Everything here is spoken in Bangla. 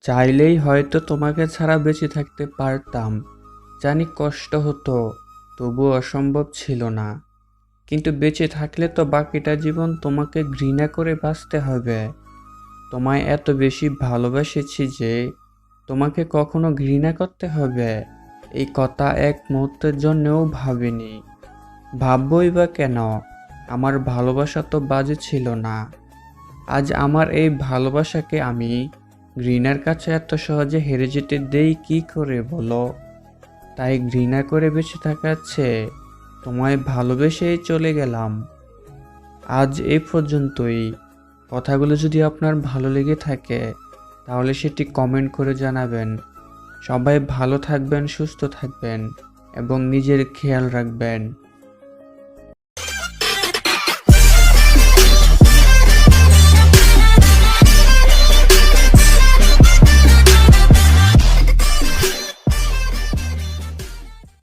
চাইলেই হয়তো তোমাকে ছাড়া বেঁচে থাকতে পারতাম। জানি কষ্ট হতো, তবু অসম্ভব ছিল না। কিন্তু বেঁচে থাকলে তো বাকিটা জীবন তোমাকে ঘৃণা করে বাঁচতে হবে। তোমায় এত বেশি ভালোবেসেছি যে তোমাকে কখনো ঘৃণা করতে হবে, এই কথা এক মুহূর্তের জন্যও ভাবিনি। ভাববই বা কেন? আমার ভালোবাসা তো বাজে ছিল না। আজ আমার এই ভালোবাসাকে আমি ঘৃণার কাছে এত সহজে হেরে যেতে দেই কি করে বলো? তাই ঘৃণা করে বেঁচে থাকার চেয়ে তোমায় ভালোবেসেই চলে গেলাম। আজ এই পর্যন্তই। কথাগুলো যদি আপনার ভালো লেগে থাকে তাহলে সেটি কমেন্ট করে জানাবেন। সবাই ভালো থাকবেন, সুস্থ থাকবেন এবং নিজের খেয়াল রাখবেন।